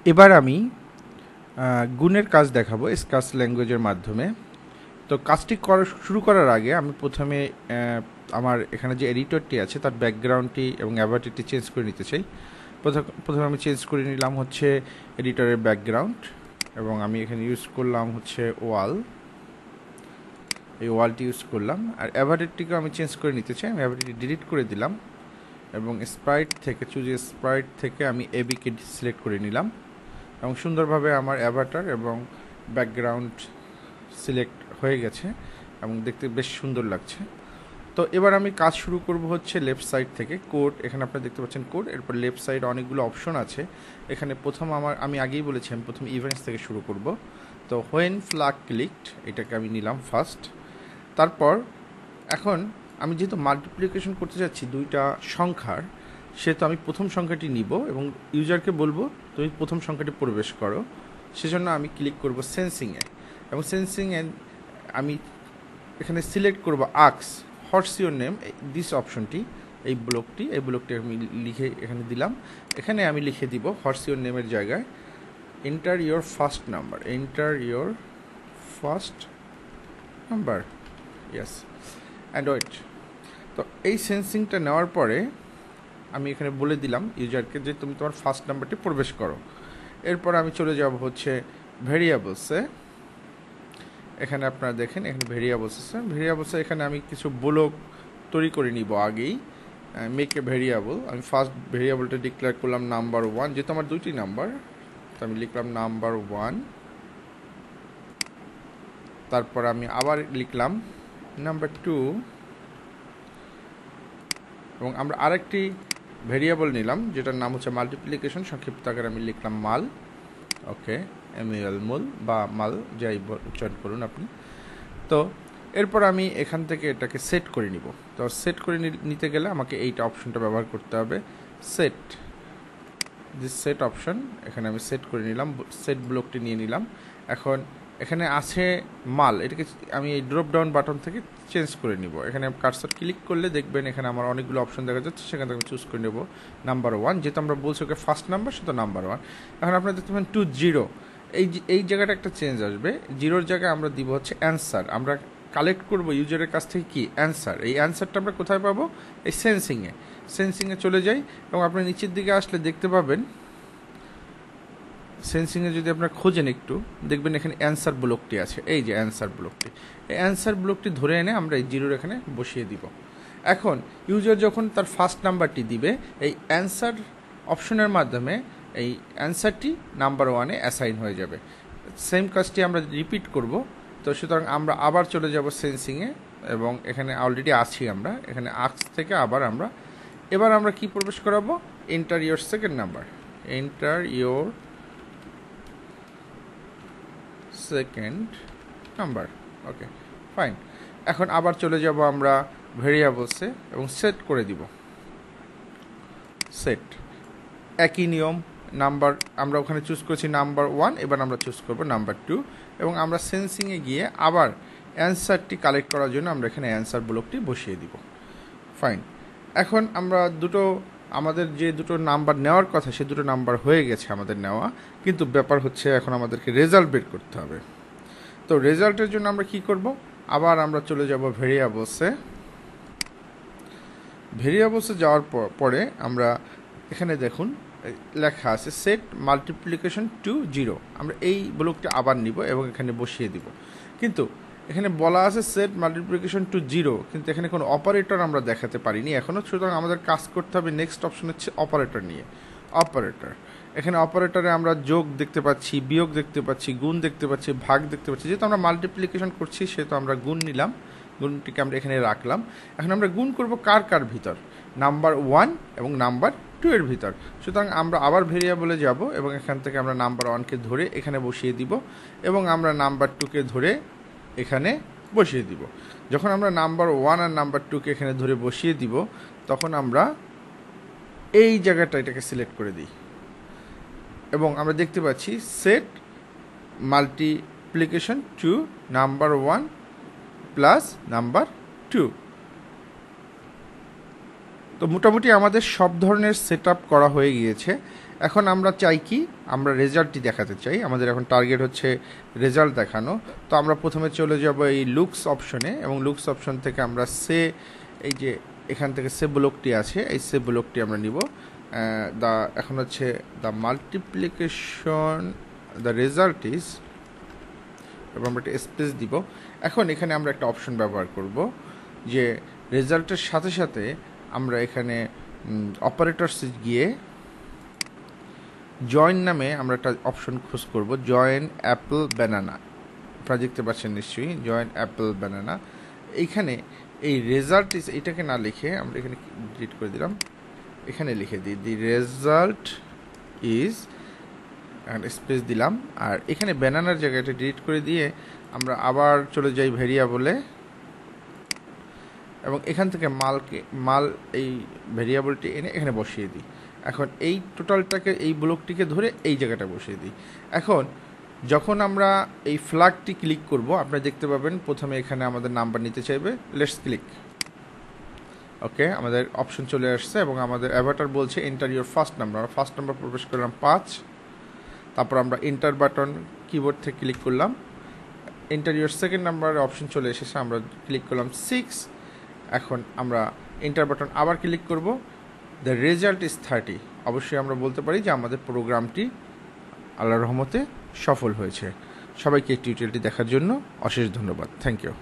এবার আমি গুণের কাজ দেখাবো স্কাস ল্যাঙ্গুয়েজের মাধ্যমে। তো কাজটি শুরু করার আগে আমি প্রথমে আমার এখানে যে এডিটরটি আছে তার ব্যাকগ্রাউন্ডটি এবং অ্যাভারটিটি চেঞ্জ করে নিতে চাই। প্রথমে আমি চেঞ্জ করে নিলাম হচ্ছে এডিটরের ব্যাকগ্রাউন্ড, এবং আমি এখানে ইউজ করলাম হচ্ছে ওয়াল, এই ওয়ালটি ইউজ করলাম। আর অ্যাভারটিটিকেও আমি চেঞ্জ করে নিতে চাই, আমি অ্যাভারটিটি ডিলিট করে দিলাম এবং স্প্রাইট থেকে স্প্রাইট থেকে আমি এবিকে সিলেক্ট করে নিলাম এবং সুন্দরভাবে আমার অ্যাভাটার এবং ব্যাকগ্রাউন্ড সিলেক্ট হয়ে গেছে এবং দেখতে বেশ সুন্দর লাগছে। তো এবার আমি কাজ শুরু করব হচ্ছে লেফট সাইড থেকে। কোড, এখানে আপনারা দেখতে পাচ্ছেন কোড, এরপর লেফট সাইড অনেকগুলো অপশন আছে। এখানে প্রথম আমি আগেই বলেছি আমি প্রথম ইভেন্টস থেকে শুরু করব। তো হোয়েন ফ্ল্যাগ ক্লিকড এটাকে আমি নিলাম ফার্স্ট। তারপর এখন আমি যেহেতু মাল্টিপ্লিকেশন করতে যাচ্ছি দুইটা সংখ্যার, সেহেতু আমি প্রথম সংখ্যাটি নিব এবং ইউজারকে বলবো তুমি প্রথম সংখ্যাটি প্রবেশ করো। সেজন্য আমি ক্লিক করব সেন্সিংয়ে, এবং সেন্সিংয়ে আমি এখানে সিলেক্ট করব আক্স হোয়াটস ইউর নেম, দিস অপশনটি, এই ব্লকটি আমি লিখে এখানে দিলাম। এখানে আমি লিখে দিব হোয়াটস ইউর নেমের জায়গায় enter your first number, enter your first number, yes and wait. তো এই সেন্সিংটা নেওয়ার পরে আমি এখানে বলে দিলাম ইউজারকে যে তুমি তোমার ফার্স্ট নাম্বারটি প্রবেশ করো। এরপর আমি চলে যাব হচ্ছে ভেরিয়েবলসে। এখানে আপনারা দেখেন এখানে ভেরিয়েবলসে এখানে আমি কিছু ব্লক তৈরি করে নিব আগেই। মেক এ ভেরিয়েবল, আমি ফার্স্ট ভেরিয়েবলটা ডিক্লেয়ার করলাম নাম্বার 1, যেহেতু আমার দুইটি নাম্বার, তো আমি লিখলাম নাম্বার 1। তারপর আমি আবার লিখলাম নাম্বার 2, এবং আমরা আরেকটি ভেরিয়েবল নিলাম যেটার নাম হচ্ছে মাল্টিপ্লিকেশন, সংক্ষিপ্ত আকারে আমি লিখলাম মাল। ওকে, MAL মূল বা মাল যাই উচ্চারণ করুন আপনি। তো এরপর আমি এখান থেকে এটাকে সেট করে নিব। তো সেট করে নিতে গেলে আমাকে এইটা অপশনটা ব্যবহার করতে হবে, সেট, দিস সেট অপশন। এখানে আমি সেট করে নিলাম, সেট ব্লকটি নিয়ে নিলাম। এখন এখানে আছে মাল, এটাকে আমি এই ড্রপ ডাউন বাটন থেকে চেঞ্জ করে নিব। এখানে কার্সর ক্লিক করলে দেখবেন এখানে আমার অনেকগুলো অপশন দেখা যাচ্ছে, সেখান থেকে আমি চুজ করে নেব নাম্বার 1, যেহেতু আমরা বলছি ওকে ফার্স্ট নাম্বার, সেটা নাম্বার 1। এখন আপনারা দেখতে পাবেন 20, এই জায়গাটা একটা চেঞ্জ আসবে। 0-র জায়গায় আমরা দিব হচ্ছে অ্যান্সার। আমরা কালেক্ট করব ইউজারের কাছ থেকে কি অ্যান্সার, এই অ্যান্সারটা আমরা কোথায় পাবো, এই সেন্সিংয়ে চলে যাই, এবং আপনি নিচের দিকে আসলে দেখতে পাবেন সেন্সিংয়ে যদি আপনারা খোঁজেন একটু দেখবেন এখানে অ্যান্সার ব্লকটি আছে, এই যে অ্যান্সার ব্লকটি, এই অ্যান্সার ব্লকটি ধরে এনে আমরা এই 0 এখানে বসিয়ে দিব। এখন ইউজার যখন তার ফার্স্ট নাম্বারটি দিবে এই অ্যান্সার অপশনের মাধ্যমে এই অ্যান্সারটি নাম্বার 1-এ অ্যাসাইন হয়ে যাবে। সেম কাজটি আমরা রিপিট করব। তো সুতরাং আমরা আবার চলে যাব সেন্সিংয়ে, এবং এখানে অলরেডি আছি আমরা, এখানে আক্স থেকে এবার আমরা কি প্রবেশ করাবো, enter your second number, enter your second number. Okay, fine. এখন আবার চলে যাব আমরা ভেরিয়েবলসে এবং সেট করে দিব, সেট, একই নিয়ম, নাম্বার আমরা ওখানে চুজ করেছি নাম্বার 1, এবার আমরা চুজ করব নাম্বার 2, এবং আমরা সেন্সিংয়ে গিয়ে আবার অ্যান্সারটি কালেক্ট করার জন্য আমরা এখানে অ্যান্সার ব্লকটি বসিয়ে দিব। ফাইন। এখন আমরা আমাদের যে দুটো নাম্বার নেওয়ার কথা সে দুটো নাম্বার হয়ে গেছে আমাদের নেওয়া, কিন্তু ব্যাপার হচ্ছে এখন আমাদেরকে রেজাল্ট বের করতে হবে। তো রেজাল্টের জন্য আমরা কি করব, আবার আমরা চলে যাব ভেরিয়েবলসে যাওয়ার পরে আমরা এখানে দেখুন লেখা আছে সেট মাল্টিপ্লিকেশন টু 0, আমরা এই ব্লকটি আবার নিব এবং এখানে বসিয়ে দিব। কিন্তু এখানে বলা আছে সেট মাল্টিপ্লিকেশন টু 0, কিন্তু এখানে কোনো অপারেটর আমরা দেখাতে পারিনি এখনও। সুতরাং আমাদের কাজ করতে হবে নেক্সট অপশন হচ্ছে অপারেটর নিয়ে। এখানে অপারেটরে আমরা যোগ দেখতে পাচ্ছি, বিয়োগ দেখতে পাচ্ছি, গুণ দেখতে পাচ্ছি, ভাগ দেখতে পাচ্ছি। যেহেতু আমরা মাল্টিপ্লিকেশন করছি সেহেতু আমরা গুণ নিলাম, গুণটিকে আমরা এখানে রাখলাম। এখন আমরা গুণ করব কার ভিতর, নাম্বার 1 এবং নাম্বার 2 এর ভিতর। সুতরাং আমরা আবার ভেরিয়েবলে যাব এবং এখান থেকে আমরা নাম্বার 1কে ধরে এখানে বসিয়ে দিব এবং আমরা নাম্বার 2কে ধরে এখানে বসিয়ে দিব। যখন আমরা নাম্বার 1 আর নাম্বার 2কে এখানে ধরে বসিয়ে দিব তখন আমরা এই জায়গাটা এটাকে সিলেক্ট করে দিই এবং আমরা দেখতে পাচ্ছি set multiplication two number 1 plus number 2। তো মোটামুটি আমাদের সব ধরনের সেট আপ করা হয়ে গিয়েছে। এখন আমরা চাই কি, আমরা রেজাল্টটি দেখাতে চাই, আমাদের এখন টার্গেট হচ্ছে রেজাল্ট দেখানো। তো আমরা প্রথমে চলে যাব এই লুকস অপশনে, এবং লুকস অপশন থেকে আমরা এই যে এখান থেকে সে ব্লকটি আছে, এই সে ব্লকটি আমরা নিব। এখন হচ্ছে the multiplication the result is, এবং আমরা একটা স্পেস দিব। এখন এখানে আমরা একটা অপশন ব্যবহার করব যে রেজাল্টের সাথে সাথে আমরা এখানে অপারেটরস গিয়ে জয়েন নামে আমরা একটা অপশন খোঁজ করব, জয়েন অ্যাপল ব্যানানা। আপনারা দেখতে পাচ্ছেন নিশ্চয়ই, জয়েন অ্যাপল ব্যানানা। এইখানে এই রেজাল্ট ইজ, এটাকে না লিখে আমরা এখানে ডিলিট করে দিলাম, এখানে লিখে দিই দি রেজাল্ট ইজ, স্পেস দিলাম, আর এখানে ব্যানানার জায়গাটা ডিলিট করে দিয়ে আমরা আবার চলে যাই ভেরিয়েবলে, এবং এখান থেকে মাল এই ভেরিয়েবলটি এনে এখানে বসিয়ে দিই। এখন এই টোটালটাকে, এই ব্লকটিকে ধরে এই জায়গাটা বসিয়ে দিই। এখন যখন আমরা এই ফ্ল্যাগটি ক্লিক করব, আপনারা দেখতে পাবেন প্রথমে এখানে আমাদের নাম্বার নিতে চাইবে। লেটস ক্লিক, ওকে, আমাদের অপশন চলে আসছে এবং আমাদের অ্যাভাটার বলছে এন্টার ইউর ফার্স্ট নাম্বার। আমরা ফার্স্ট নাম্বার প্রবেশ করলাম 5, তারপর আমরা এন্টার বাটন কিবোর্ড থেকে ক্লিক করলাম। Enter your second number option চলে এসেছে, আমরা ক্লিক করলাম 6। এখন আমরা এন্টার বাটন আবার ক্লিক করব, দ্য রেজাল্ট ইজ 30। অবশ্যই আমরা বলতে পারি যে আমাদের প্রোগ্রামটি আল্লাহর রহমতে সফল হয়েছে। সবাইকে এই টিউটোরিয়ালটি দেখার জন্য অশেষ ধন্যবাদ। Thank you.